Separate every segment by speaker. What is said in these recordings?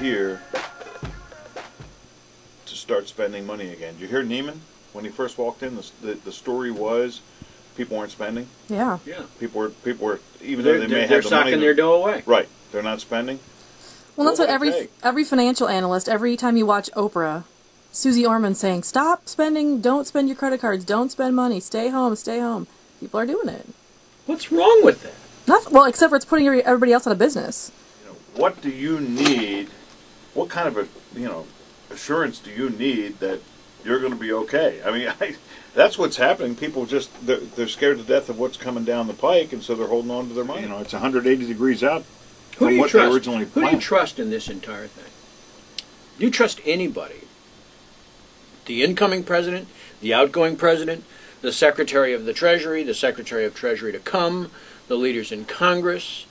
Speaker 1: here to start spending money again. Did you hear Neiman when he first walked in? The story was people weren't spending.
Speaker 2: Yeah.
Speaker 3: Yeah.
Speaker 1: People were even though they may have
Speaker 3: they're
Speaker 1: the money.
Speaker 3: socking their dough away.
Speaker 1: Right. They're not spending.
Speaker 2: Well, that's what every financial analyst, every time you watch Oprah, Susie Orman's saying, stop spending, don't spend your credit cards, don't spend money, stay home, stay home. People are doing it.
Speaker 3: What's wrong with that?
Speaker 2: Well, except for it's putting everybody else out of business.
Speaker 1: What do you need? What kind of assurance do you need that you're going to be okay? I mean, that's what's happening. People they're scared to death of what's coming down the pike, and so they're holding on to their money. It's 180 degrees out from what they originally planned.
Speaker 3: Who do you trust in this entire thing? Do you trust anybody? The incoming president, the outgoing president, the Secretary of the Treasury, the Secretary of Treasury to come, the leaders in Congress,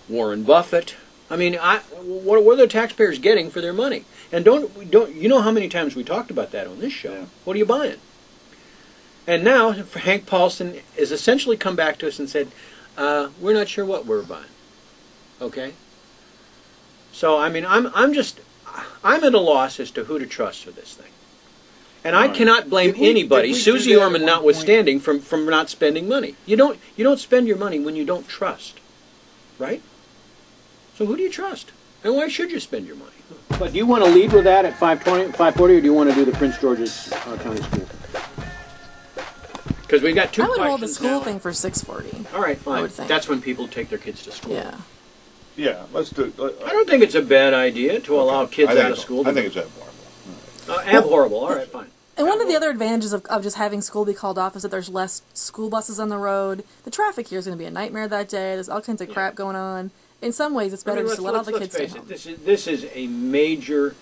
Speaker 3: Warren Buffett. I mean, what are the taxpayers getting for their money? And you know how many times we talked about that on this show? Yeah. What are you buying? And now Hank Paulson has essentially come back to us and said, we're not sure what we're buying. Okay? So I mean, I'm at a loss as to who to trust for this thing. And I cannot blame anybody, Susie Orman notwithstanding, from not spending money. You don't spend your money when you don't trust. Right? So who do you trust? And why should you spend your money? But do you want to lead with that at 5:40, or do you want to do the Prince George's County School? Because we got two questions.
Speaker 2: I would hold the school thing for 6:40.
Speaker 3: All right, fine.
Speaker 2: I would think.
Speaker 3: That's when people take their kids to school.
Speaker 2: Yeah.
Speaker 1: Yeah, let's do it.
Speaker 3: I don't think it's a bad idea to allow kids out of school.
Speaker 1: I think it's abhorrible.
Speaker 3: Abhorrible. All right, fine.
Speaker 2: And one of the other advantages of just having school be called off is that there's less school buses on the road. The traffic here is going to be a nightmare that day. There's all kinds of crap going on. In some ways, it's better just to let all the kids stay home.
Speaker 3: This is a major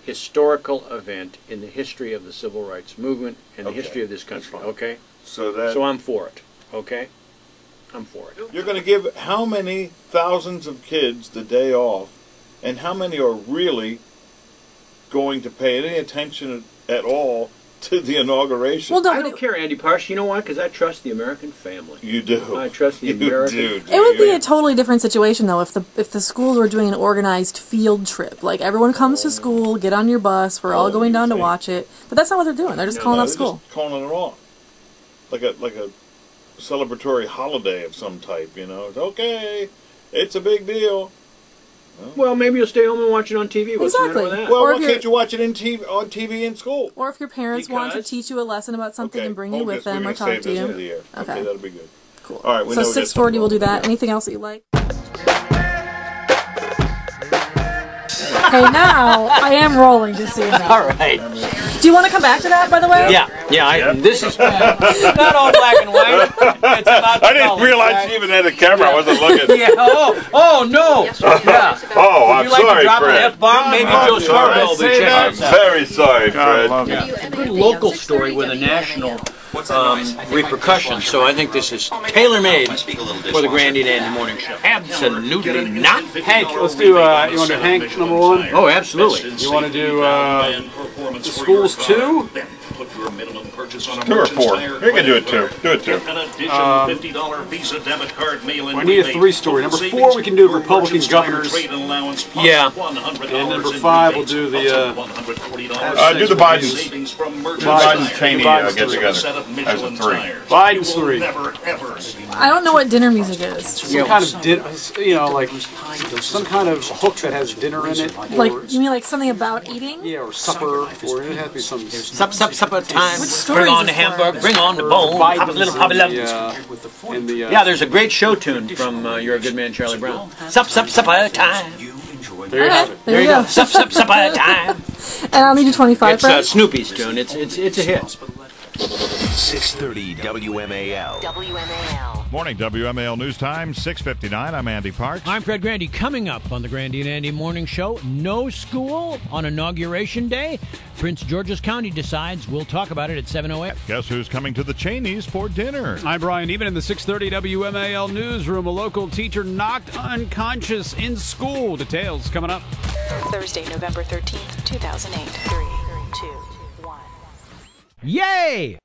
Speaker 3: historical event in the history of the civil rights movement and the history of this country. Okay? So I'm for it. Okay? I'm for it.
Speaker 1: You're going to give how many thousands of kids the day off, and how many are really going to pay any attention at all to the inauguration?
Speaker 2: Well,
Speaker 3: I don't care, Andy Parsh. You know why? Because I trust the American family.
Speaker 1: You do.
Speaker 3: I trust the American.
Speaker 2: It would be a totally different situation, though, if the schools were doing an organized field trip. Like, everyone comes to school, get on your bus, we're all going down to watch it. But that's not what they're doing. They're just calling off school.
Speaker 1: Just calling it off. Like a celebratory holiday of some type, It's okay. It's a big deal.
Speaker 3: Well, maybe you'll stay home and watch it on TV. What's the matter with that?
Speaker 1: Well, why can't you watch it on TV in school?
Speaker 2: Or if your parents want to teach you a lesson about something and bring you with them or talk to you.
Speaker 1: Okay, that'll be good.
Speaker 2: Cool.
Speaker 1: All right,
Speaker 2: so 6:40, we'll do that. Anything else that you like? Okay, now I am rolling, just so you know.
Speaker 3: All right.
Speaker 2: Do you want to come back to that, by the way?
Speaker 3: Yeah. This is not all black and white. It's about
Speaker 1: I didn't realize she even had a camera. I wasn't looking.
Speaker 3: Yeah. Oh no. Yeah.
Speaker 1: Oh, I'm
Speaker 3: Would you like
Speaker 1: sorry,
Speaker 3: to drop
Speaker 1: Fred.
Speaker 3: an F-bomb? Maybe Joe Scarborough will be checking
Speaker 1: I'm
Speaker 3: this out.
Speaker 1: very sorry, Fred.
Speaker 3: A good local story with a national repercussions. So I think this is tailor-made for the Grandy and Andy Morning Show. Absolutely not.
Speaker 4: Hank, let's do, you want to do Hank number one?
Speaker 3: Oh, absolutely.
Speaker 4: You want to do the schools 2?
Speaker 1: 2 or 4. You can do it 2. Do it 2.
Speaker 4: I need a 3 story. Number 4, we can do Republican governors.
Speaker 3: Yeah.
Speaker 4: And number 5, we'll do the
Speaker 1: do the Bidens. Biden Cheney get together as a 3.
Speaker 4: Biden's 3.
Speaker 2: I don't know what dinner music is.
Speaker 4: Some kind of dinner, like some kind of hook that has dinner in it.
Speaker 2: Like, you mean like something about eating?
Speaker 4: Yeah, or supper, or it has to be some
Speaker 3: Supper time.
Speaker 2: Which
Speaker 3: Bring on the hamburger. Bring on the bone. Little Papa Love. Yeah, there's a great show tune from You're a Good Man, Charlie Brown. Supper time.
Speaker 4: There you have it.
Speaker 2: There you go.
Speaker 3: Supper time.
Speaker 2: And I'll need you 25 for it.
Speaker 3: It's Snoopy's tune. It's a hit.
Speaker 5: 630 WMAL.
Speaker 6: Morning, WMAL News Time, 6:59. I'm Andy Parks.
Speaker 7: I'm Fred Grandy. Coming up on the Grandy and Andy Morning Show, no school on Inauguration Day. Prince George's County decides. We'll talk about it at 7:08.
Speaker 6: Guess who's coming to the Cheneys for dinner?
Speaker 4: I'm Brian. Even in the 630 WMAL newsroom, a local teacher knocked unconscious in school. Details coming up.
Speaker 8: Thursday, November 13th, 2008. 3, 2, 1.
Speaker 7: Yay!